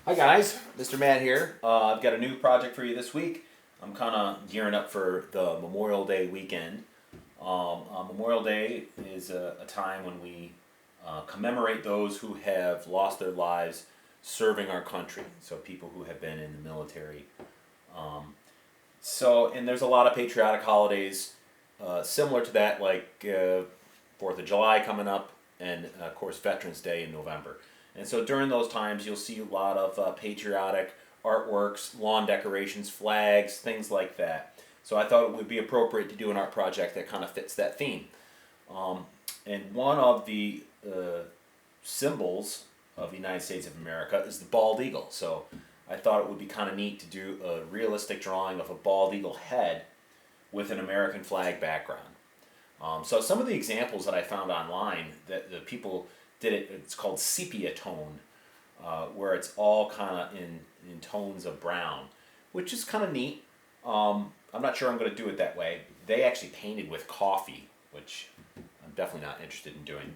Hi guys, Mr. Matt here. I've got a new project for you this week. I'm kind of gearing up for the Memorial Day weekend. Memorial Day is a time when we commemorate those who have lost their lives serving our country. So people who have been in the military. And there's a lot of patriotic holidays similar to that, like 4th of July coming up, and of course Veterans Day in November. And so during those times, you'll see a lot of patriotic artworks, lawn decorations, flags, things like that. So I thought it would be appropriate to do an art project that kind of fits that theme. And one of the symbols of the United States of America is the bald eagle. So I thought it would be kind of neat to do a realistic drawing of a bald eagle head with an American flag background. So some of the examples that I found online that the people did it's called sepia tone, where it's all kind of in tones of brown, which is kind of neat. I'm not sure I'm going to do it that way. They actually painted with coffee, which I'm definitely not interested in doing.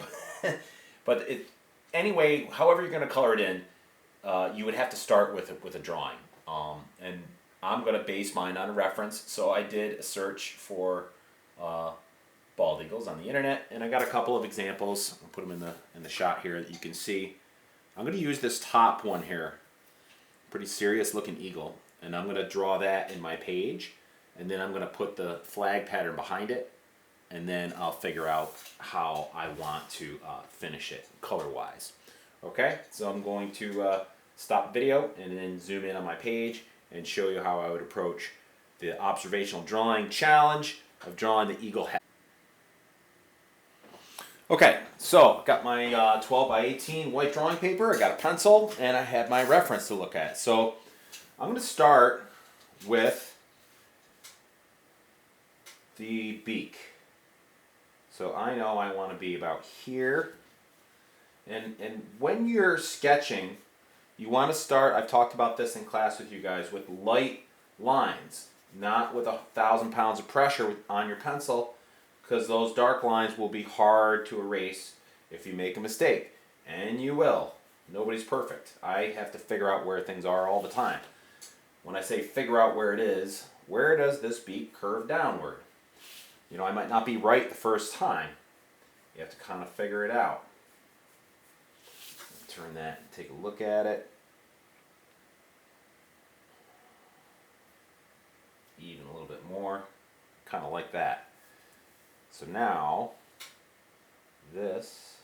But anyway, however you're going to color it in, you would have to start with a drawing. And I'm going to base mine on a reference, so I did a search for bald eagles on the internet, and I got a couple of examples. I'll put them in the shot here that you can see. I'm going to use this top one here, pretty serious looking eagle, and I'm going to draw that in my page, and then I'm going to put the flag pattern behind it, and then I'll figure out how I want to finish it color wise. Okay, so I'm going to stop the video and then zoom in on my page and show you how I would approach the observational drawing challenge of drawing the eagle head. Okay, so I've got my 12 by 18 white drawing paper, I got a pencil, and I have my reference to look at. So I'm going to start with the beak. So I know I want to be about here. And when you're sketching, you want to start, I've talked about this in class with you guys, with light lines, not with 1,000 pounds of pressure on your pencil, because those dark lines will be hard to erase if you make a mistake. And you will. Nobody's perfect. I have to figure out where things are all the time. When I say figure out where it is, where does this beak curve downward? You know, I might not be right the first time. You have to kind of figure it out. Turn that and take a look at it. Even a little bit more. Kind of like that. So now, this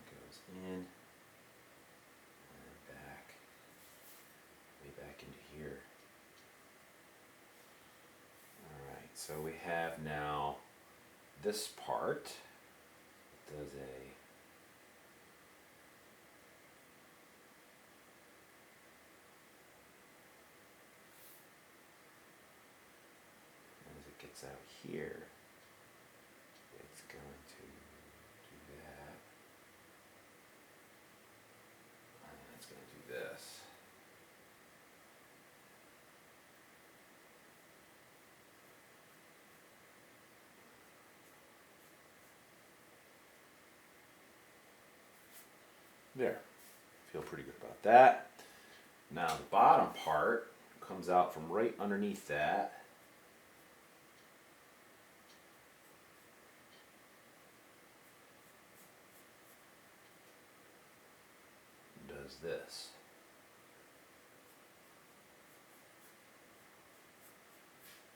goes in and back, way back into here. Alright, so we have now this part. It does gets out here, it's going to do that, and then it's going to do this. There. Feel pretty good about that. Now the bottom part comes out from right underneath that. This.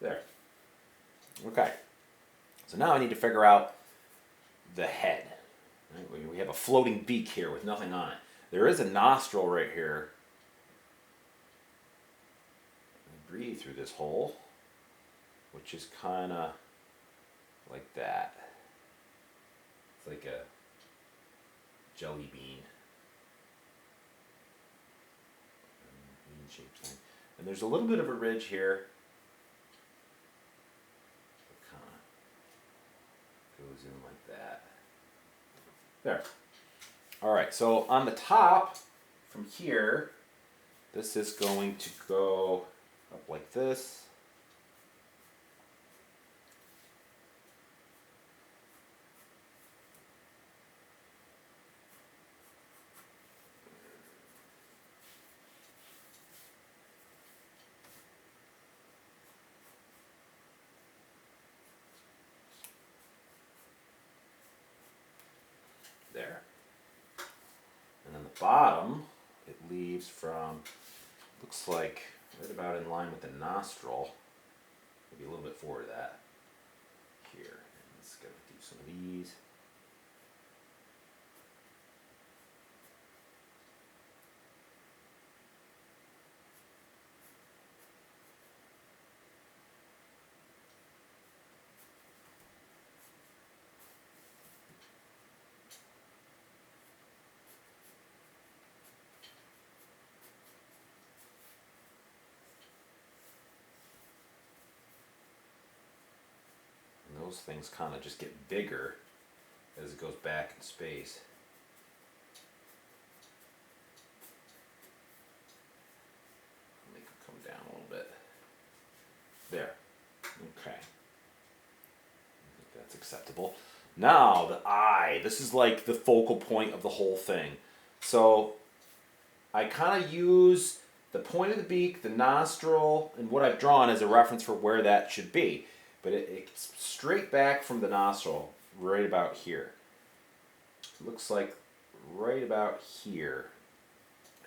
There. Okay. So now I need to figure out the head. Right? We have a floating beak here with nothing on it. There is a nostril right here. I breathe through this hole, which is kind of like that. It's like a jelly bean. Shaped thing. And there's a little bit of a ridge here that kind of goes in like that. There. Alright, so on the top from here, this is going to go up like this. There. And then the bottom, it leaves from, looks like right about in line with the nostril, maybe a little bit forward of that. Here, and let's go do some of these. And those things kind of just get bigger as it goes back in space. Make them come down a little bit. There. Okay. I think that's acceptable. Now, the eye. This is like the focal point of the whole thing. So, I kind of use the point of the beak, the nostril, and what I've drawn as a reference for where that should be. But it's straight back from the nostril, right about here. It looks like right about here.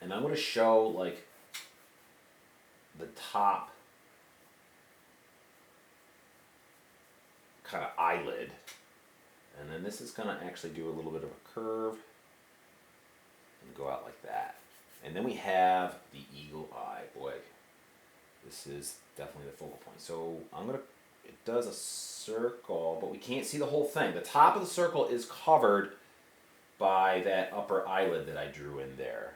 And I'm going to show like the top kind of eyelid. And then this is going to actually do a little bit of a curve and go out like that. And then we have the eagle eye. Boy, this is definitely the focal point. So I'm going to, it does a circle, but we can't see the whole thing. The top of the circle is covered by that upper eyelid that I drew in there.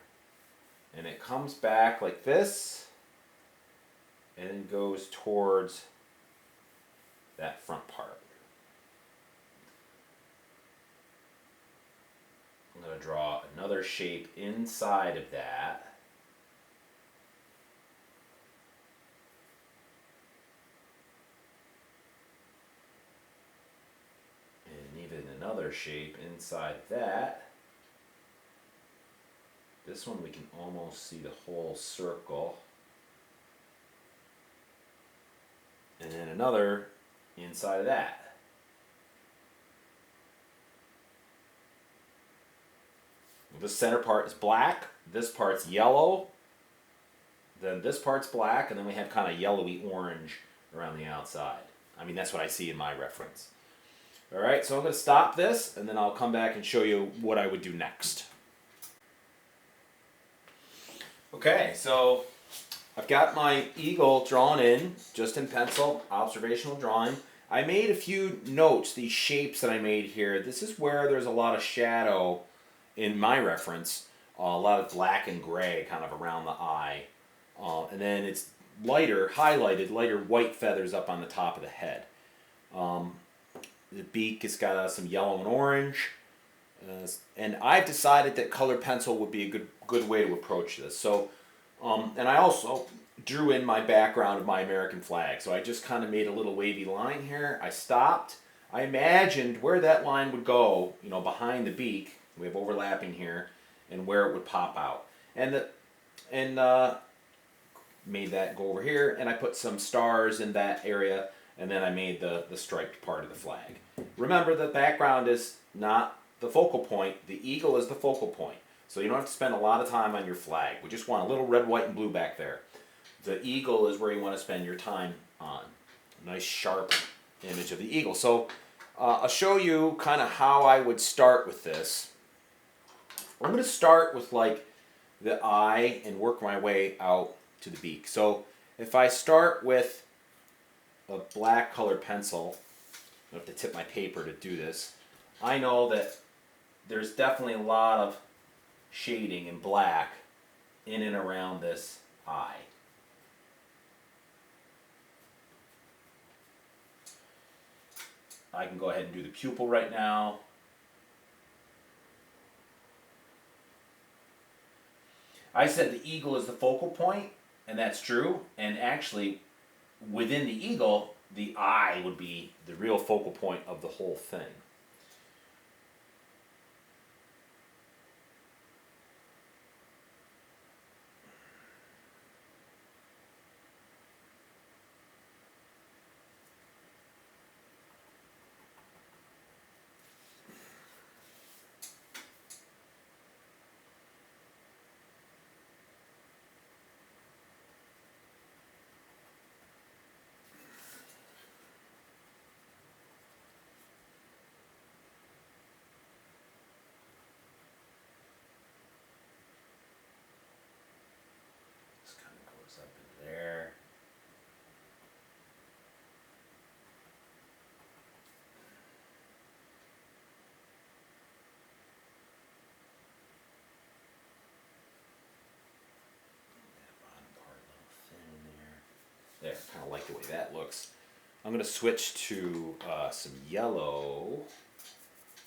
And it comes back like this and then goes towards that front part. I'm going to draw another shape inside of that. And even another shape inside that. This one we can almost see the whole circle. And then another inside of that. This center part is black, this part's yellow, then this part's black, and then we have kind of yellowy orange around the outside. I mean, that's what I see in my reference. All right, so I'm going to stop this, and then I'll come back and show you what I would do next. Okay, so I've got my eagle drawn in, just in pencil, observational drawing. I made a few notes, these shapes that I made here. This is where there's a lot of shadow in my reference, a lot of black and gray kind of around the eye. And then it's lighter, highlighted, lighter white feathers up on the top of the head. The beak has got some yellow and orange. And I've decided that colored pencil would be a good way to approach this. So, and I also drew in my background of my American flag. So I just kind of made a little wavy line here. I stopped. I imagined where that line would go, you know, behind the beak. We have overlapping here, and where it would pop out, and made that go over here, and I put some stars in that area, and then I made the striped part of the flag. Remember, the background is not the focal point. The eagle is the focal point, so you don't have to spend a lot of time on your flag. We just want a little red, white, and blue back there. The eagle is where you want to spend your time on. A nice sharp image of the eagle. So I'll show you kind of how I would start with this. I'm going to start with like the eye and work my way out to the beak. So if I start with a black colored pencil, I have to tip my paper to do this. I know that there's definitely a lot of shading in black in and around this eye. I can go ahead and do the pupil right now. I said the eagle is the focal point, and that's true. And actually, within the eagle, the eye would be the real focal point of the whole thing. that looks. I'm going to switch to some yellow.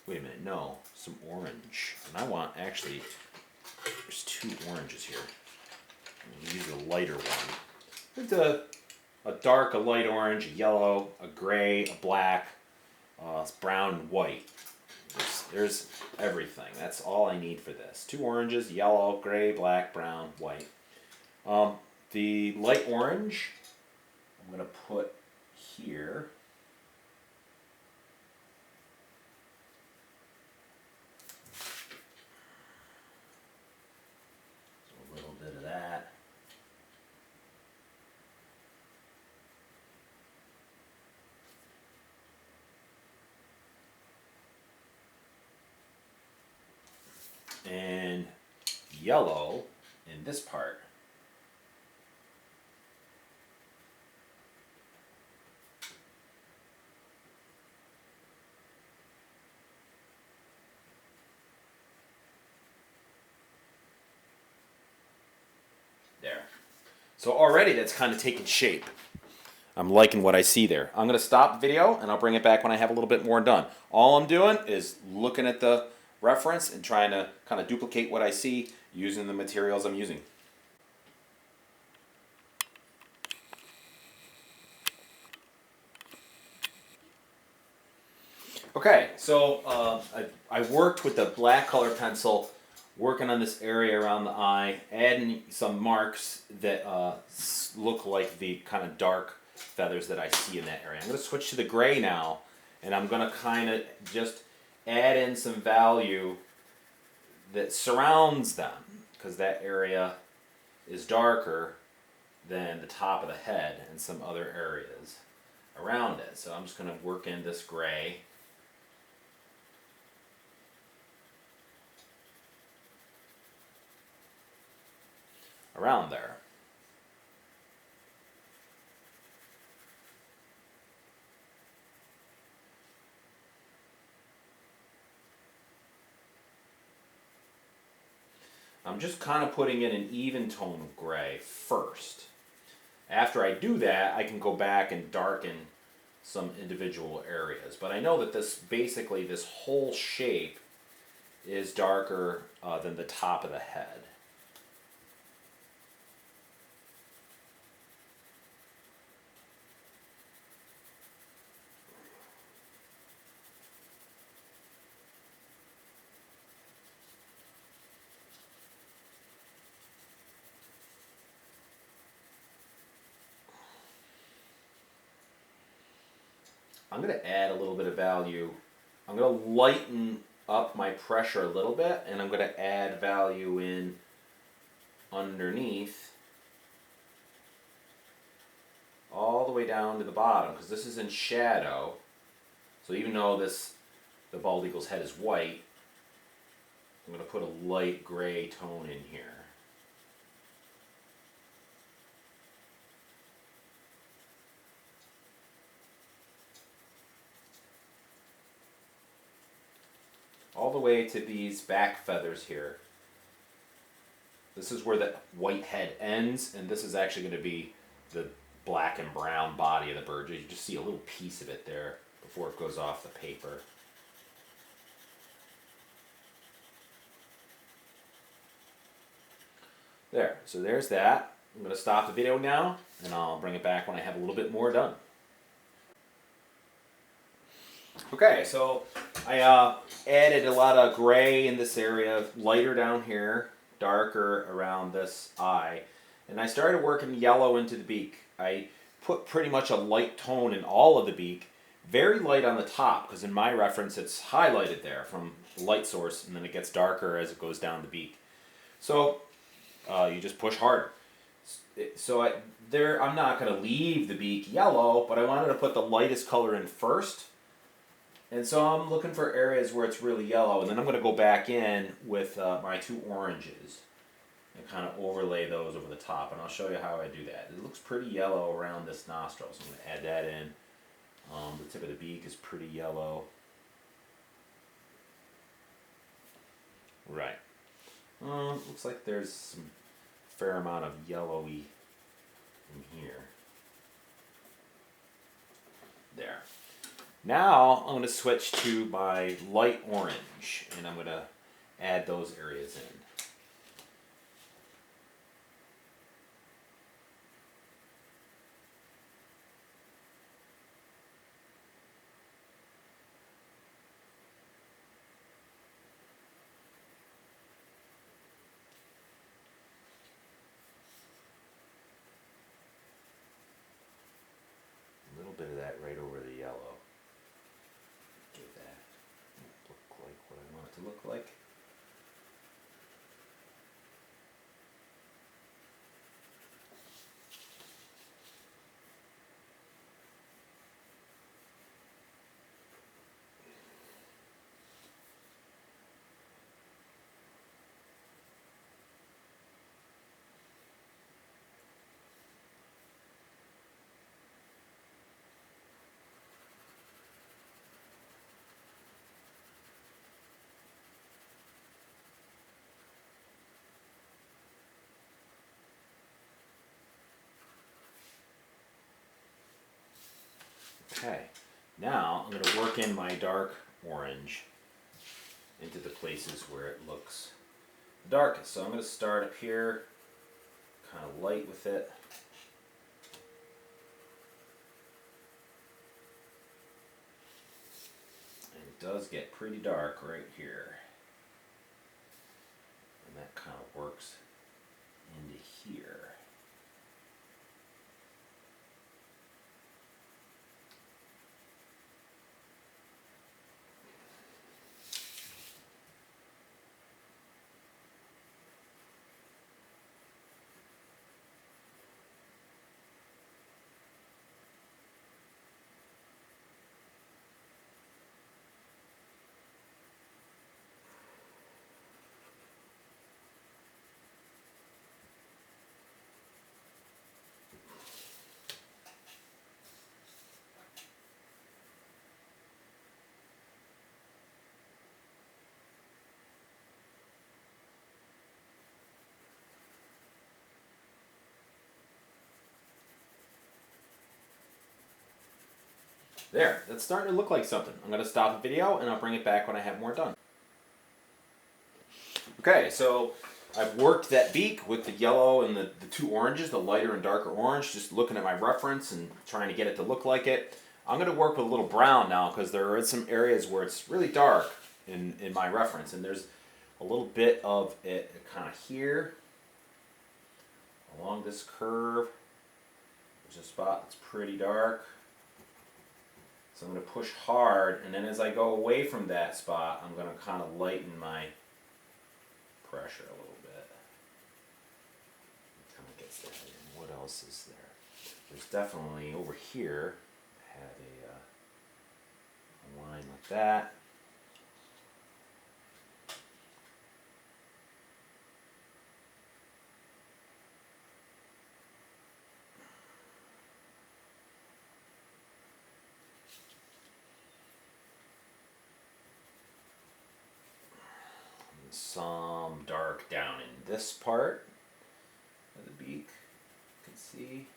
Wait a minute, no, some orange. And I want, actually, there's 2 oranges here. I'm going to use a lighter one. It's a dark, a light orange, a yellow, a gray, a black, brown, and white. There's everything. That's all I need for this. 2 oranges, yellow, gray, black, brown, white. The light orange, I'm going to put here. So a little bit of that. And yellow in this part. There. So already that's kind of taken shape. I'm liking what I see there. I'm going to stop the video and I'll bring it back when I have a little bit more done. All I'm doing is looking at the reference and trying to kind of duplicate what I see using the materials I'm using. Okay, so I worked with the black color pencil, working on this area around the eye, adding some marks that look like the kind of dark feathers that I see in that area. I'm going to switch to the gray now, and I'm going to kind of just add in some value that surrounds them, because that area is darker than the top of the head and some other areas around it. So I'm just going to work in this gray. Around there. I'm just kind of putting in an even tone of gray first. After I do that, I can go back and darken some individual areas. But I know that basically this whole shape is darker than the top of the head. I'm going to add a little bit of value. I'm going to lighten up my pressure a little bit, and I'm going to add value in underneath all the way down to the bottom, because this is in shadow. So even though the bald eagle's head is white, I'm going to put a light gray tone in here. All the way to these back feathers here. This is where the white head ends, and this is actually going to be the black and brown body of the bird. You just see a little piece of it there before it goes off the paper. There, so there's that. I'm going to stop the video now, and I'll bring it back when I have a little bit more done. Okay, so I added a lot of gray in this area, lighter down here, darker around this eye, and I started working yellow into the beak. I put pretty much a light tone in all of the beak, very light on the top, because in my reference it's highlighted there from the light source, and then it gets darker as it goes down the beak. So you just push harder. So I'm not going to leave the beak yellow, but I wanted to put the lightest color in first. And so I'm looking for areas where it's really yellow, and then I'm going to go back in with my 2 oranges and kind of overlay those over the top, and I'll show you how I do that. It looks pretty yellow around this nostril, so I'm going to add that in. The tip of the beak is pretty yellow. Right. Looks like there's some fair amount of yellowy in here. Now I'm going to switch to my light orange, and I'm going to add those areas in. A little bit of that right over the yellow. Give that look like what I want it to look like. Okay, now I'm going to work in my dark orange into the places where it looks darkest. So I'm going to start up here, kind of light with it. And it does get pretty dark right here. And that kind of works into here. There, that's starting to look like something. I'm going to stop the video and I'll bring it back when I have more done. Okay, so I've worked that beak with the yellow and the two oranges, the lighter and darker orange, just looking at my reference and trying to get it to look like it. I'm going to work with a little brown now because there are some areas where it's really dark in my reference, and there's a little bit of it kind of here along this curve. There's a spot that's pretty dark. So I'm going to push hard, and then as I go away from that spot, I'm going to kind of lighten my pressure a little bit. It kind of gets that in. What else is there? There's definitely over here, I had a line like that. Some dark down in this part of the beak, you can see.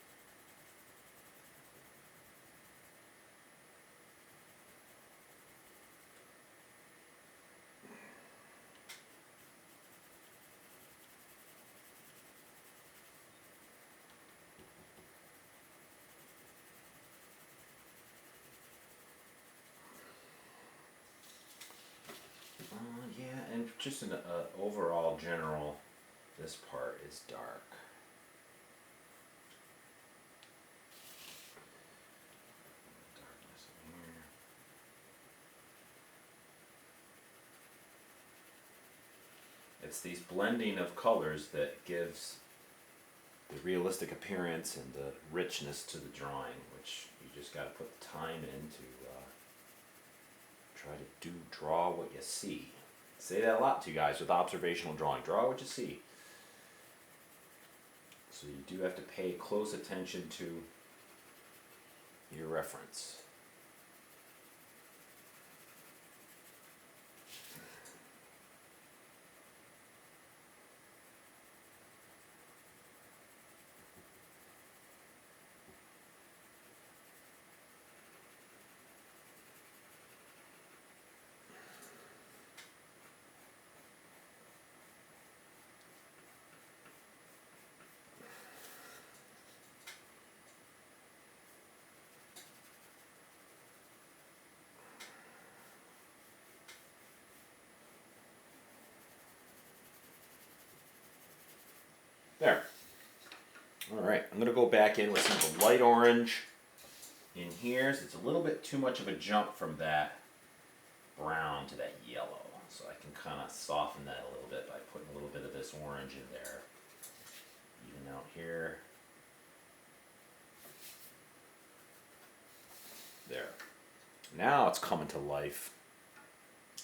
Yeah, and just an overall general, this part is dark. Darkness in here. It's these blending of colors that gives the realistic appearance and the richness to the drawing, which you just got to put the time in to try to draw what you see. Say that a lot to you guys with observational drawing. Draw what you see. So you do have to pay close attention to your reference. All right, I'm gonna go back in with some of the light orange in here. So it's a little bit too much of a jump from that brown to that yellow. So I can kind of soften that a little bit by putting a little bit of this orange in there. Even out here. There. Now it's coming to life.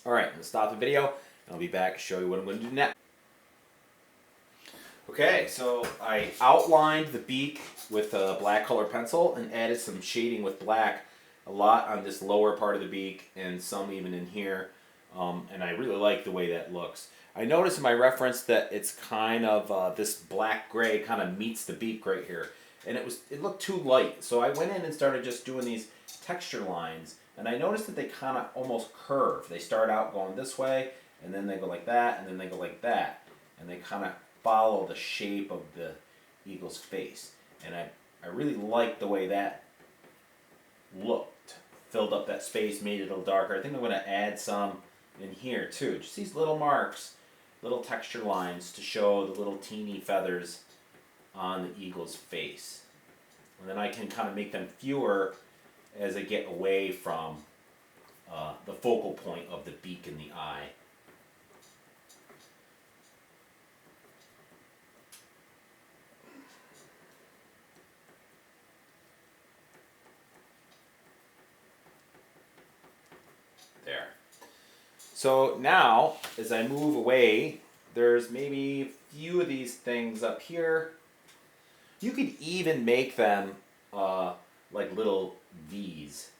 All right, I'm gonna stop the video and I'll be back to show you what I'm gonna do next. Okay, so I outlined the beak with a black color pencil and added some shading with black, a lot on this lower part of the beak and some even in here, and I really like the way that looks. I noticed in my reference that it's kind of this black gray kind of meets the beak right here, and it looked too light, so I went in and started just doing these texture lines, and I noticed that they kind of almost curve. They start out going this way, and then they go like that, and then they go like that, and they kind of follow the shape of the eagle's face. And I really like the way that looked. Filled up that space, made it a little darker. I think I'm going to add some in here too. Just these little marks, little texture lines to show the little teeny feathers on the eagle's face. And then I can kind of make them fewer as I get away from the focal point of the beak and the eye. There. So now, as I move away, there's maybe a few of these things up here. You could even make them like little V's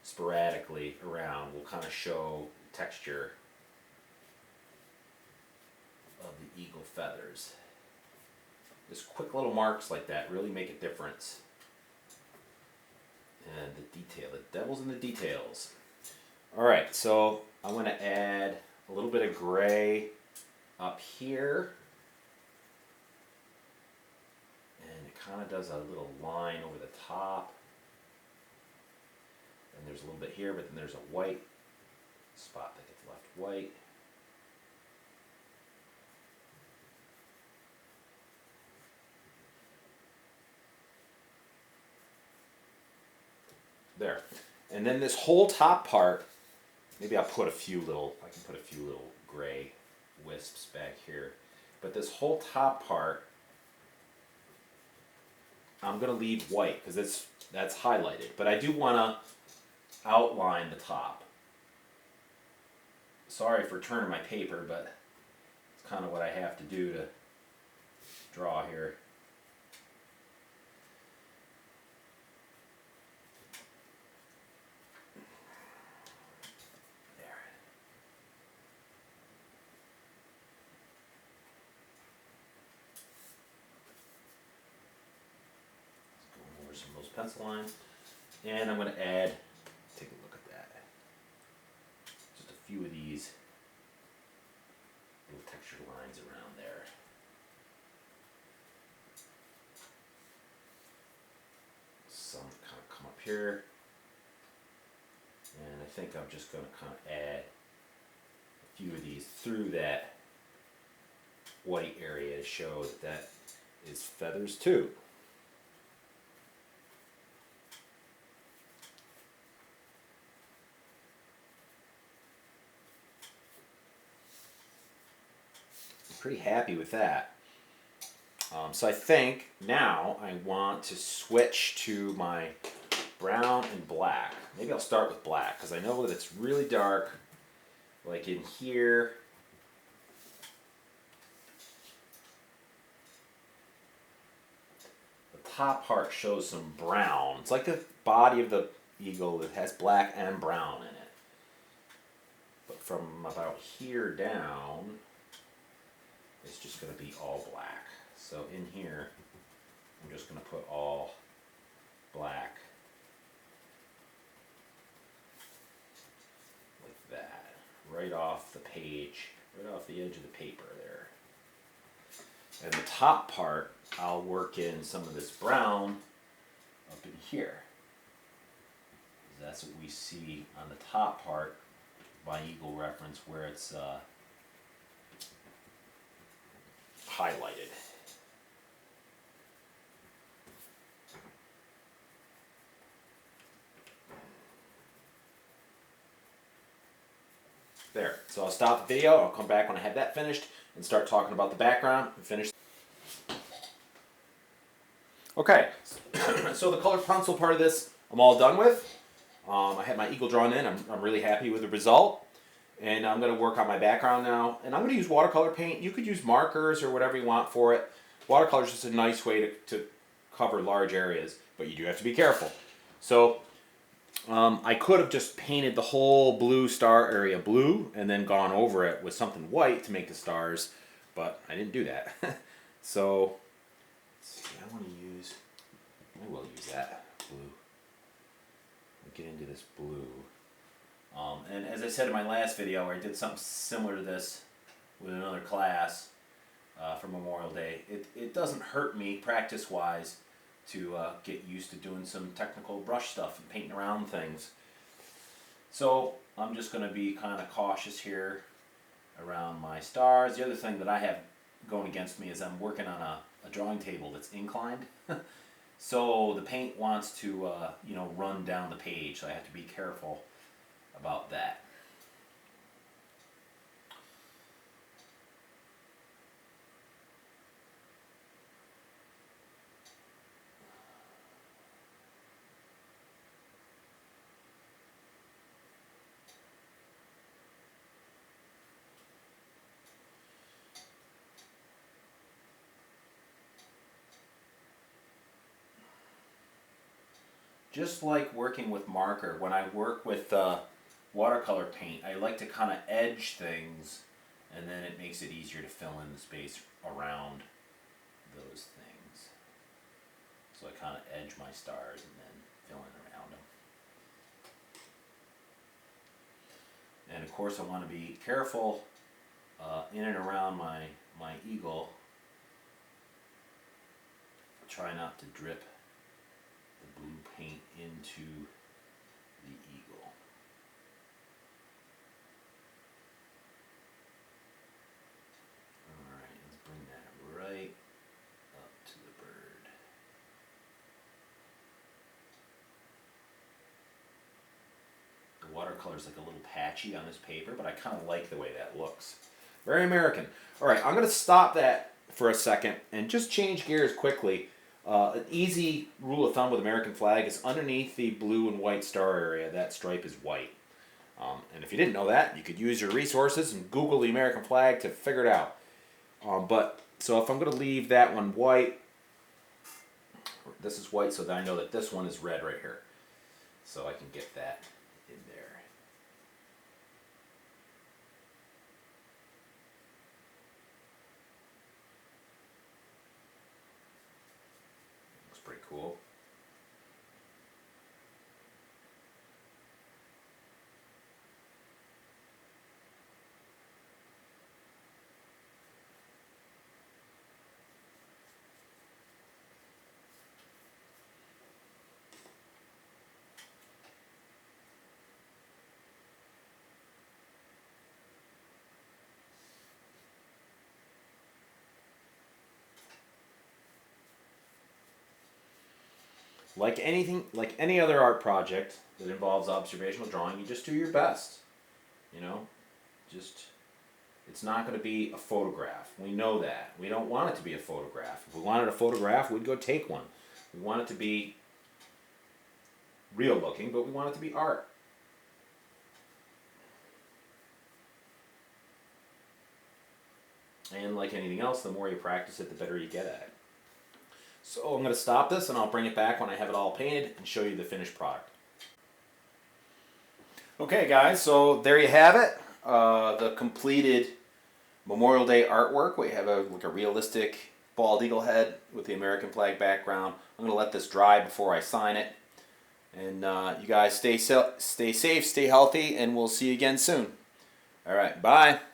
sporadically around. Will kind of show texture of the eagle feathers. Just quick little marks like that really make a difference. And the detail, the devil's in the details. All right, so I'm going to add a little bit of gray up here. And it kind of does a little line over the top. And there's a little bit here, but then there's a white spot that gets left white. There. And then this whole top part, maybe I'll put a few little, I can put a few little gray wisps back here. But this whole top part, I'm going to leave white because that's highlighted. But I do want to outline the top. Sorry for turning my paper, but it's kind of what I have to do to draw here. Some of those pencil lines, and I'm going to add, take a look at that, just a few of these little textured lines around there. Some kind of come up here, and I think I'm just going to kind of add a few of these through that white area to show that that is feathers too. Pretty happy with that. So I think now I want to switch to my brown and black. Maybe I'll start with black because I know that it's really dark. Like in here. The top part shows some brown. It's like the body of the eagle that has black and brown in it. But from about here down, it's just going to be all black. So in here, I'm just going to put all black like that, right off the page, right off the edge of the paper there. And the top part, I'll work in some of this brown up in here. That's what we see on the top part by Eagle Reference where it's highlighted. There. So I'll stop the video. I'll come back when I have that finished and start talking about the background and finish. Okay, so the color pencil part of this I'm all done with. I have my eagle drawn in. I'm really happy with the result. And I'm going to work on my background now. And I'm going to use watercolor paint. You could use markers or whatever you want for it. Watercolor is just a nice way to cover large areas, but you do have to be careful. So I could have just painted the whole blue star area blue and then gone over it with something white to make the stars, but I didn't do that. So let's see, I will use that blue. We'll get into this blue. And as I said in my last video, where I did something similar to this with another class for Memorial Day, it doesn't hurt me practice-wise to get used to doing some technical brush stuff and painting around things. So I'm just going to be kind of cautious here around my stars. The other thing that I have going against me is I'm working on a drawing table that's inclined. So the paint wants to run down the page, so I have to be careful about that. Just like working with marker, when I work with watercolor paint, I like to kind of edge things, and then it makes it easier to fill in the space around those things. So I kind of edge my stars and then fill in around them. And of course I want to be careful in and around my eagle. Try not to drip the blue paint into the eagle. Alright, let's bring that right up to the bird. The watercolor's like a little patchy on this paper, but I kind of like the way that looks. Very American. Alright, I'm going to stop that for a second and just change gears quickly. An easy rule of thumb with American flag is underneath the blue and white star area, that stripe is white. And if you didn't know that, you could use your resources and Google the American flag to figure it out. So if I'm going to leave that one white, this is white, so that I know that this one is red right here. So I can get that in there. Looks pretty cool. Like any other art project that involves observational drawing, you just do your best. It's not going to be a photograph. We know that. We don't want it to be a photograph. If we wanted a photograph, we'd go take one. We want it to be real looking, but we want it to be art. And like anything else, the more you practice it, the better you get at it. So I'm going to stop this and I'll bring it back when I have it all painted and show you the finished product. Okay guys, so there you have it. The completed Memorial Day artwork. We have a realistic bald eagle head with the American flag background. I'm going to let this dry before I sign it. And you guys stay safe, stay healthy, and we'll see you again soon. Alright, bye.